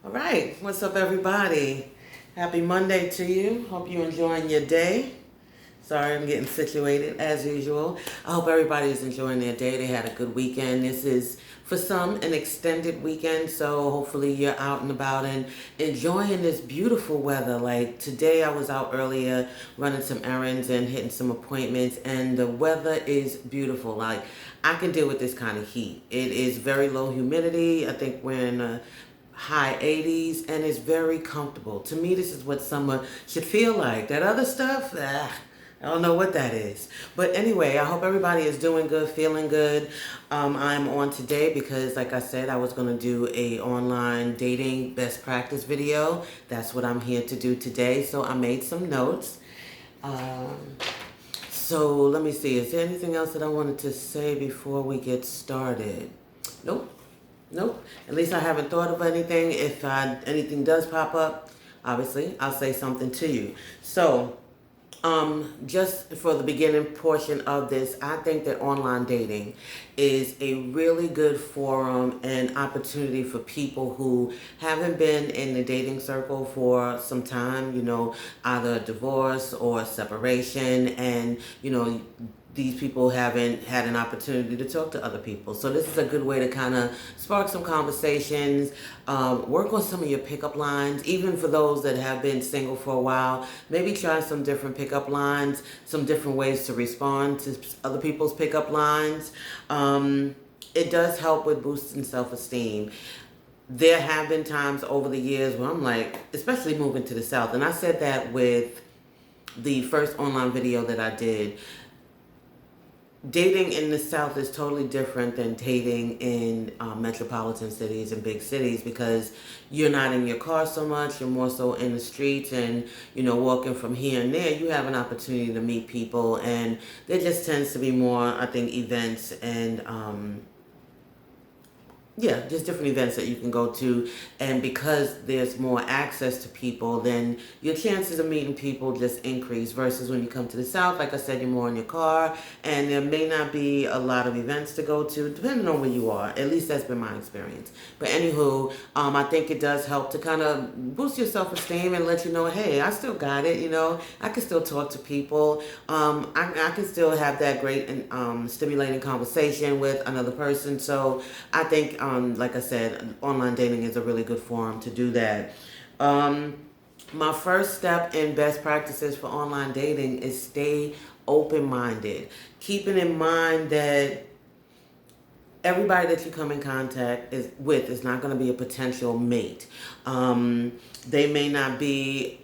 All right, what's up, everybody? Happy Monday to you. Hope you're enjoying your day. Sorry, I'm getting situated as usual. I hope everybody is enjoying their day. They had a good weekend. This is, for some, an extended weekend, so hopefully you're out and about and enjoying this beautiful weather. Like today, I was out earlier running some errands and hitting some appointments, and the weather is beautiful. Like, I can deal with this kind of heat. It is very low humidity. I think we're in a high 80s, and it's very comfortable. To me, this is what summer should feel like. That other stuff, I don't know what that is. But anyway, I hope everybody is doing good, feeling good. I'm on today because, like I said, I was going to do a online dating best practice video. That's what I'm here to do today. So I made some notes. Um, so let me see. Is there anything else that I wanted to say before we get started? Nope. Nope. At least I haven't thought of anything. If anything does pop up, obviously, I'll say something to you. So, just for the beginning portion of this, I think that online dating is a really good forum and opportunity for people who haven't been in the dating circle for some time, either divorce or separation, and, these people haven't had an opportunity to talk to other people. So this is a good way to kind of spark some conversations, work on some of your pickup lines, even for those that have been single for a while. Maybe try some different pickup lines, some different ways to respond to other people's pickup lines. It does help with boosting self-esteem. There have been times over the years where I'm like, especially moving to the South, and I said that with the first online video that I did. Dating in the South is totally different than dating in metropolitan cities and big cities, because you're not in your car so much. You're more so in the streets and, walking from here and there. You have an opportunity to meet people, and there just tends to be more, I think, events and yeah, just different events that you can go to. And because there's more access to people, then your chances of meeting people just increase. Versus when you come to the South, like I said, you're more in your car, and there may not be a lot of events to go to, depending on where you are. At least that's been my experience. But anywho, I think it does help to kind of boost your self-esteem and let you know, hey, I still got it. I can still talk to people. I can still have that great and stimulating conversation with another person. So I think, like I said, online dating is a really good forum to do that. My first step in best practices for online dating is stay open-minded. Keeping in mind that everybody that you come in contact with is not going to be a potential mate. They may not be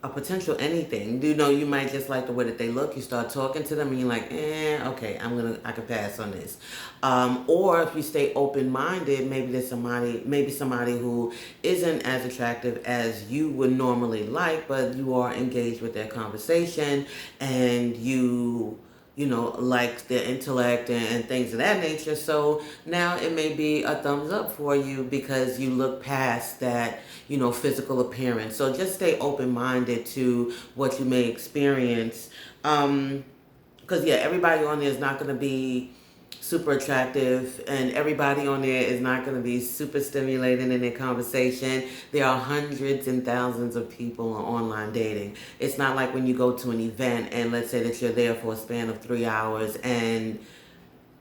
a potential anything. You might just like the way that they look. You start talking to them and you're like, okay, I can pass on this. Or if you stay open-minded, maybe somebody who isn't as attractive as you would normally like, but you are engaged with their conversation, and like their intellect and things of that nature. So now it may be a thumbs up for you because you look past that, physical appearance. So just stay open-minded to what you may experience. Because, yeah, everybody on there is not going to be super attractive, and everybody on there is not going to be super stimulating in their conversation. There are hundreds and thousands of people on online dating. It's not like when you go to an event and let's say that you're there for a span of 3 hours, and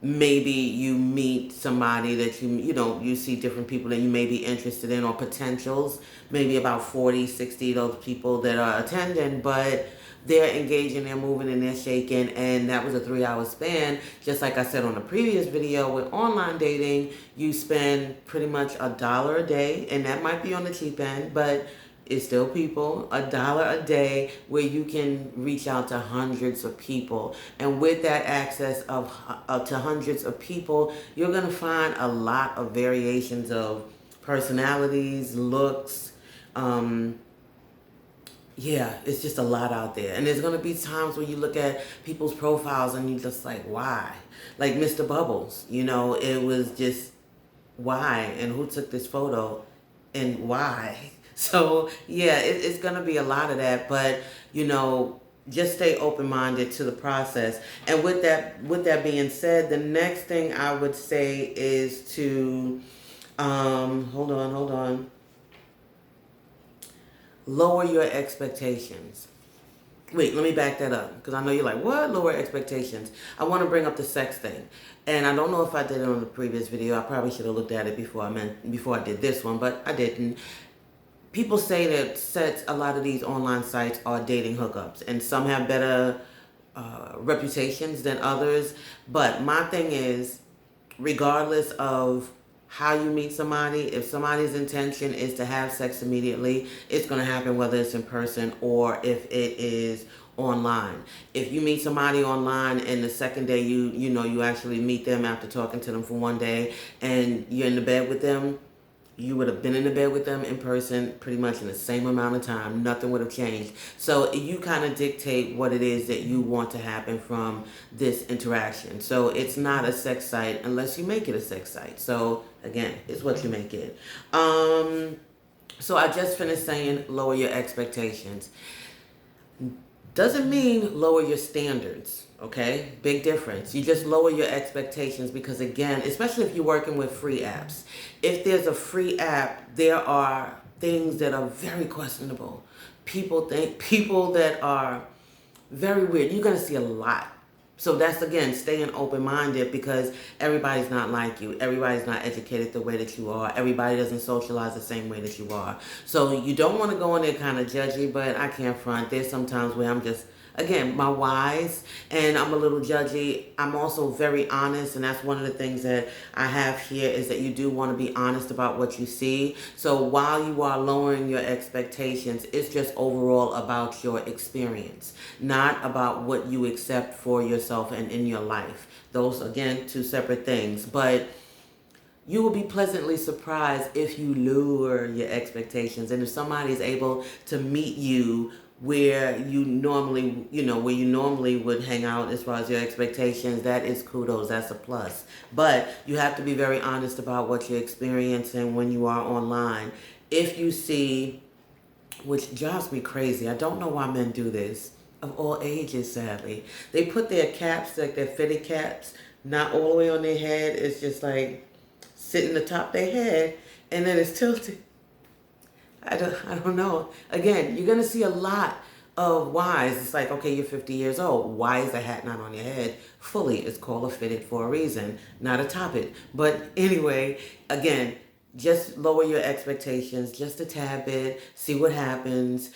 maybe you meet somebody that you see different people that you may be interested in, or potentials, maybe about 40, 60 of those people that are attending, but they're engaging, they're moving, and they're shaking, and that was a 3 hour span. Just like I said on the previous video, with online dating, you spend pretty much $1 a day, and that might be on the cheap end, but it's still people, $1 a day, where you can reach out to hundreds of people. And with that access to hundreds of people, you're going to find a lot of variations of personalities, looks. Yeah, it's just a lot out there. And there's going to be times where you look at people's profiles and you're just like, why? Like Mr. Bubbles, it was just, why? And who took this photo and why? So, yeah, it's going to be a lot of that. But, just stay open-minded to the process. And with that being said, the next thing I would say is to, hold on. lower your expectations. Wait, let me back that up because I know you're like, what? Lower expectations. I want to bring up the sex thing. And I don't know if I did it on the previous video. I probably should have looked at it before I did this one, but I didn't. People say that a lot of these online sites are dating hookups, and some have better reputations than others. But my thing is, regardless of how you meet somebody, if somebody's intention is to have sex immediately, it's going to happen whether it's in person or if it is online. If you meet somebody online and the second day you actually meet them after talking to them for one day and you're in the bed with them, you would have been in the bed with them in person pretty much in the same amount of time. Nothing would have changed. So you kind of dictate what it is that you want to happen from this interaction. So it's not a sex site unless you make it a sex site. So again, it's what you make it. So I just finished saying lower your expectations. Doesn't mean lower your standards, okay? Big difference. You just lower your expectations because, again, especially if you're working with free apps, if there's a free app, there are things that are very questionable. People that are very weird. You're going to see a lot. So that's, again, staying open-minded because everybody's not like you. Everybody's not educated the way that you are. Everybody doesn't socialize the same way that you are. So you don't want to go in there kind of judgy, but I can't front. There's sometimes where I'm just, again, my whys, and I'm a little judgy. I'm also very honest, and that's one of the things that I have here is that you do want to be honest about what you see. So while you are lowering your expectations, it's just overall about your experience, not about what you accept for yourself and in your life. Those, again, two separate things. But you will be pleasantly surprised if you lower your expectations and if somebody is able to meet you where you normally would hang out as far as your expectations. That is kudos. That's a plus. But you have to be very honest about what you're experiencing when you are online. If you see, which drives me crazy, I don't know why men do this, of all ages, sadly. They put their caps, like their fitted caps, not all the way on their head. It's just like sitting the top of their head, and then it's tilted. I don't know. Again, you're going to see a lot of whys. It's like, okay, you're 50 years old. Why is the hat not on your head fully? It's called a fitted for a reason, not a top it. But anyway, again, just lower your expectations just a tad bit. See what happens.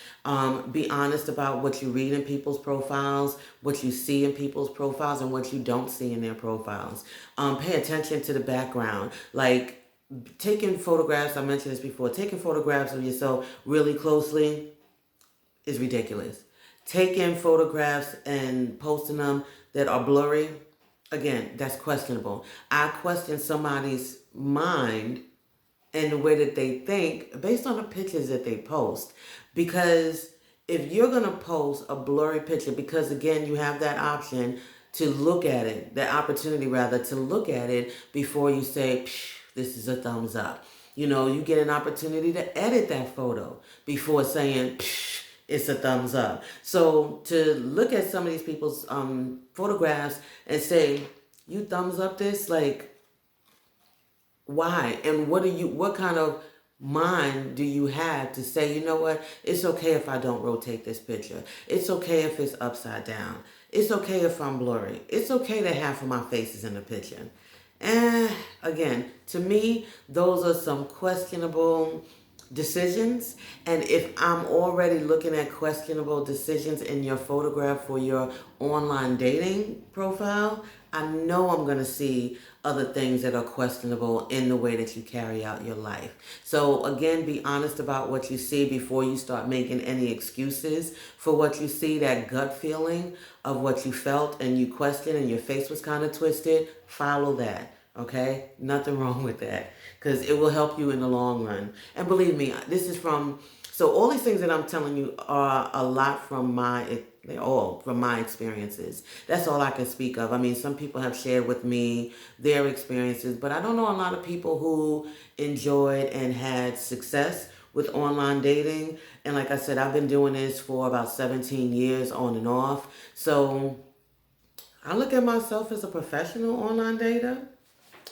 Be honest about what you read in people's profiles, what you see in people's profiles, and what you don't see in their profiles. Pay attention to the background. Like, taking photographs, I mentioned this before, taking photographs of yourself really closely is ridiculous. Taking photographs and posting them that are blurry, again, that's questionable. I question somebody's mind and the way that they think based on the pictures that they post. Because if you're going to post a blurry picture, because again, you have that option to look at it, that opportunity rather, to look at it before you say, this is a thumbs up. You get an opportunity to edit that photo before saying, it's a thumbs up. So to look at some of these people's photographs and say, you thumbs up this, like, why? And what kind of mind do you have to say, you know what, it's okay if I don't rotate this picture. It's okay if it's upside down. It's okay if I'm blurry. It's okay that half of my face is in the picture. And again, to me, those are some questionable decisions. And if I'm already looking at questionable decisions in your photograph for your online dating profile, I know I'm going to see other things that are questionable in the way that you carry out your life. So again, be honest about what you see before you start making any excuses for what you see. That gut feeling of what you felt and you questioned and your face was kind of twisted, follow that. Okay? Nothing wrong with that, because it will help you in the long run. And believe me, this is so all these things that I'm telling you are a lot from my experiences. That's all I can speak of. I mean, some people have shared with me their experiences, but I don't know a lot of people who enjoyed and had success with online dating. And like I said, I've been doing this for about 17 years on and off. So I look at myself as a professional online dater.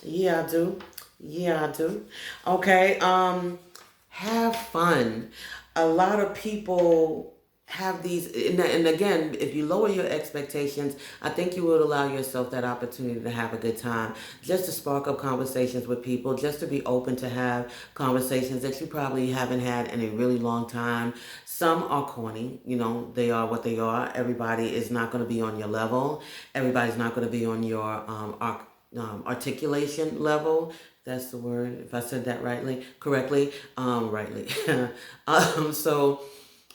Yeah, I do. Okay. have fun. A lot of people have these, and again, if you lower your expectations, I think you would allow yourself that opportunity to have a good time, just to spark up conversations with people, just to be open to have conversations that you probably haven't had in a really long time. Some are corny, they are what they are. Everybody is not going to be on your level. Everybody's not going to be on your articulation level. That's the word. If I said that correctly, rightly. So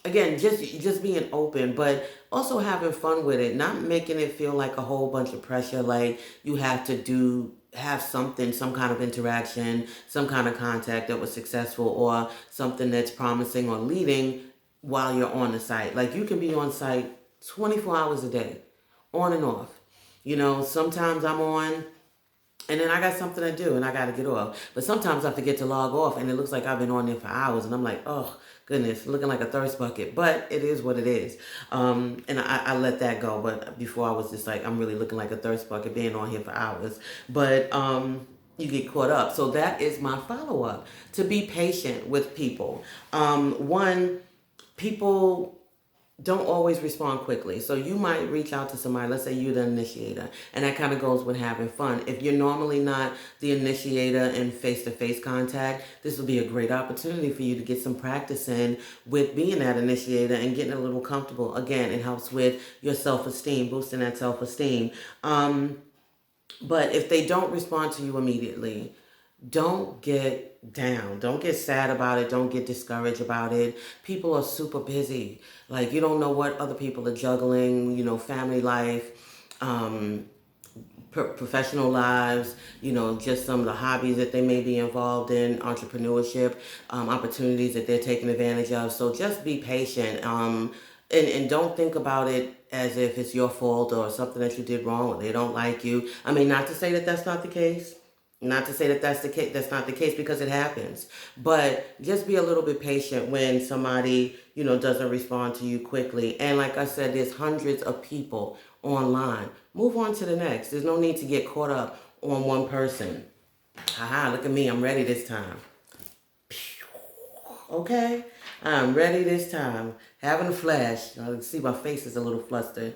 again, just being open, but also having fun with it, not making it feel like a whole bunch of pressure, like you have to have something, some kind of interaction, some kind of contact that was successful, or something that's promising or leading while you're on the site. Like, you can be on site 24 hours a day, on and off. Sometimes I'm on and then I got something to do and I got to get off. But sometimes I forget to log off and it looks like I've been on there for hours and I'm like, oh, goodness, looking like a thirst bucket. But it is what it is. And I let that go. But before I was just like, I'm really looking like a thirst bucket being on here for hours. But you get caught up. So that is my follow-up, to be patient with people. One, people don't always respond quickly. So you might reach out to somebody, let's say you're the initiator, and that kind of goes with having fun. If you're normally not the initiator in face-to-face contact, this will be a great opportunity for you to get some practice in with being that initiator and getting a little comfortable. Again, it helps with your self-esteem, boosting that self-esteem. But if they don't respond to you immediately, don't get down. Don't get sad about it. Don't get discouraged about it. People are super busy. Like, you don't know what other people are juggling, family life, professional lives, just some of the hobbies that they may be involved in, entrepreneurship, opportunities that they're taking advantage of. So just be patient. And don't think about it as if it's your fault or something that you did wrong or they don't like you. I mean, not to say that that's not the case. Not to say that that's not the case, because it happens. But just be a little bit patient when somebody, doesn't respond to you quickly. And like I said, there's hundreds of people online. Move on to the next. There's no need to get caught up on one person. Haha, look at me. I'm ready this time. Okay? I'm ready this time. Having a flash. You can see my face is a little flustered.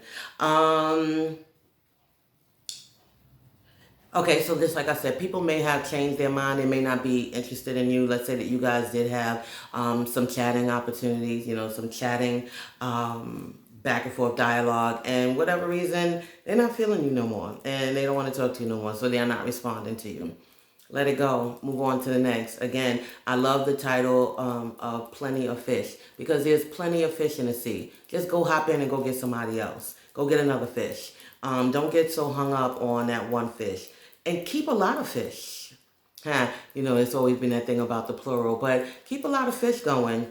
Okay, so just like I said, people may have changed their mind. They may not be interested in you. Let's say that you guys did have some chatting opportunities, some chatting back and forth dialogue. And whatever reason, they're not feeling you no more. And they don't want to talk to you no more. So they're not responding to you. Let it go. Move on to the next. Again, I love the title of Plenty of Fish, because there's plenty of fish in the sea. Just go hop in and go get somebody else. Go get another fish. Don't get so hung up on that one fish. And keep a lot of fish. It's always been that thing about the plural, but keep a lot of fish going.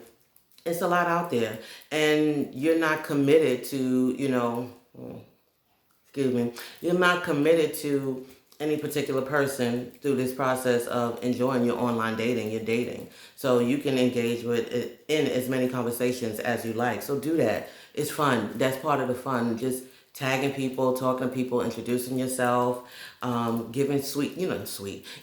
It's a lot out there. And you're not committed to, you're not committed to any particular person through this process of enjoying your online dating, your dating. So you can engage with it in as many conversations as you like. So do that. It's fun. That's part of the fun. Just tagging people, talking to people, introducing yourself, giving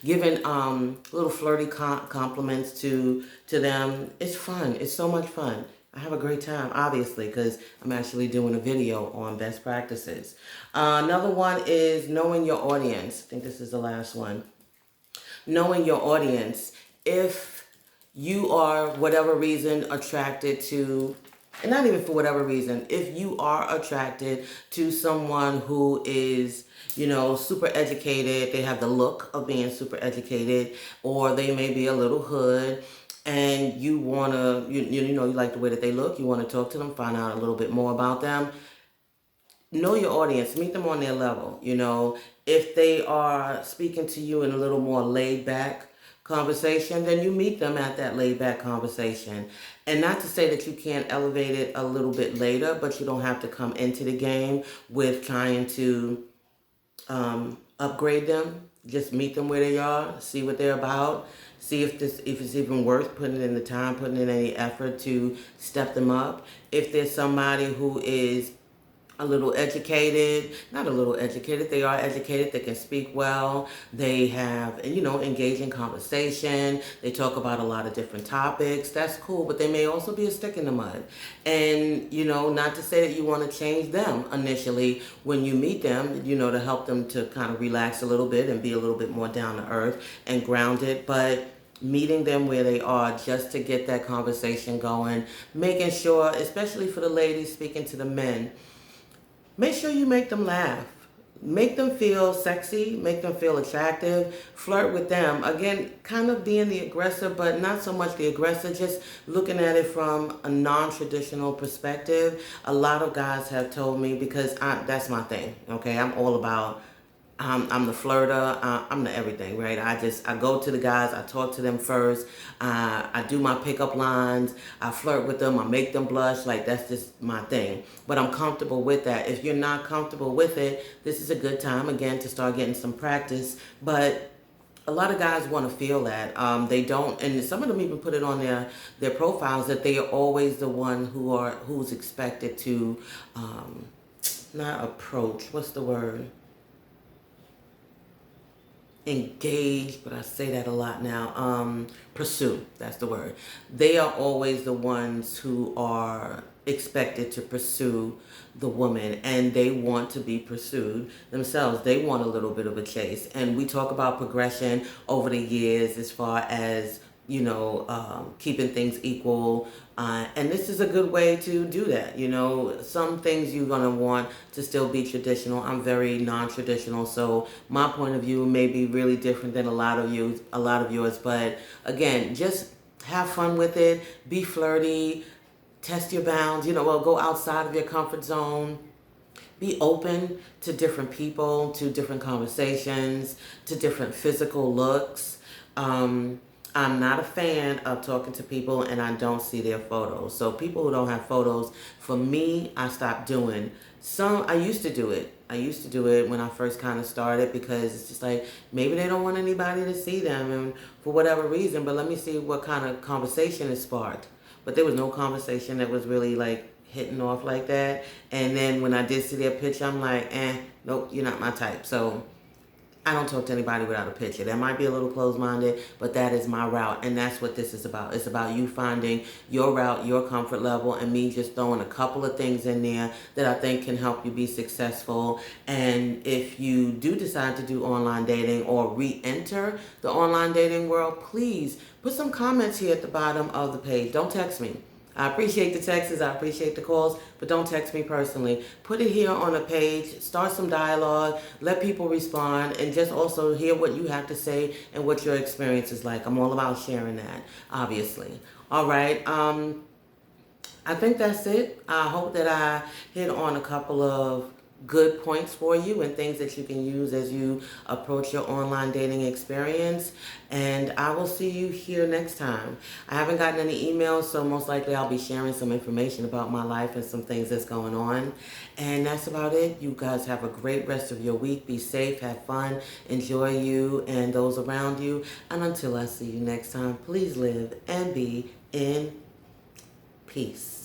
giving little flirty compliments to them. It's fun. It's so much fun. I have a great time, obviously, because I'm actually doing a video on best practices. Another one is knowing your audience. I think this is the last one. Knowing your audience. If you are, whatever reason, attracted to, and not even for whatever reason, if you are attracted to someone who is, super educated, they have the look of being super educated, or they may be a little hood, and you want to, you like the way that they look, you want to talk to them, find out a little bit more about them, know your audience, meet them on their level. If they are speaking to you in a little more laid back conversation, then you meet them at that laid back conversation. And not to say that you can't elevate it a little bit later, but you don't have to come into the game with trying to upgrade them. Just meet them where they are, see what they're about, see if it's even worth putting in the time, putting in any effort to step them up. If there's somebody who is a little educated, not a little educated, they are educated, they can speak well, they have, engaging conversation, they talk about a lot of different topics, that's cool, but they may also be a stick in the mud. And, not to say that you want to change them initially when you meet them, to help them to kind of relax a little bit and be a little bit more down to earth and grounded, but meeting them where they are just to get that conversation going, making sure, especially for the ladies speaking to the men, make sure you make them laugh. Make them feel sexy, make them feel attractive, flirt with them. Again, kind of being the aggressor, but not so much the aggressor, just looking at it from a non-traditional perspective. A lot of guys have told me, because that's my thing, okay? I'm all about I'm the flirter. I'm the everything, right? I go to the guys. I talk to them first. I do my pickup lines. I flirt with them. I make them blush. Like, that's just my thing. But I'm comfortable with that. If you're not comfortable with it, this is a good time, again, to start getting some practice. But a lot of guys want to feel that. They don't, and some of them even put it on their profiles that they are always the one who's expected to, not approach. What's the word? Engage, but I say that a lot now. Pursue, that's the word. They are always the ones who are expected to pursue the woman, and they want to be pursued themselves. They want a little bit of a chase. And we talk about progression over the years as far as keeping things equal. And this is a good way to do that. Some things you're going to want to still be traditional. I'm very non-traditional, so my point of view may be really different than a lot of yours. But again, just have fun with it. Be flirty. Test your bounds. Go outside of your comfort zone. Be open to different people, to different conversations, to different physical looks. I'm not a fan of talking to people and I don't see their photos. So people who don't have photos, for me, I stopped doing. I used to do it. I used to do it when I first kind of started, because it's just like, maybe they don't want anybody to see them, and for whatever reason, but let me see what kind of conversation it sparked. But there was no conversation that was really like hitting off like that. And then when I did see their picture, I'm like, nope, you're not my type. So I don't talk to anybody without a picture. That might be a little closed-minded, but that is my route, and that's what this is about. It's about you finding your route, your comfort level, and me just throwing a couple of things in there that I think can help you be successful. And if you do decide to do online dating or re-enter the online dating world, please put some comments here at the bottom of the page. Don't text me. I appreciate the texts, I appreciate the calls, but don't text me personally. Put it here on a page, start some dialogue, let people respond, and just also hear what you have to say and what your experience is like. I'm all about sharing that, obviously. All right, I think that's it. I hope that I hit on a couple of good points for you and things that you can use as you approach your online dating experience. And I will see you here next time. I haven't gotten any emails, so most likely I'll be sharing some information about my life and some things that's going on. And that's about it. You guys have a great rest of your week. Be safe, have fun, enjoy you and those around you. And until I see you next time, please live and be in peace.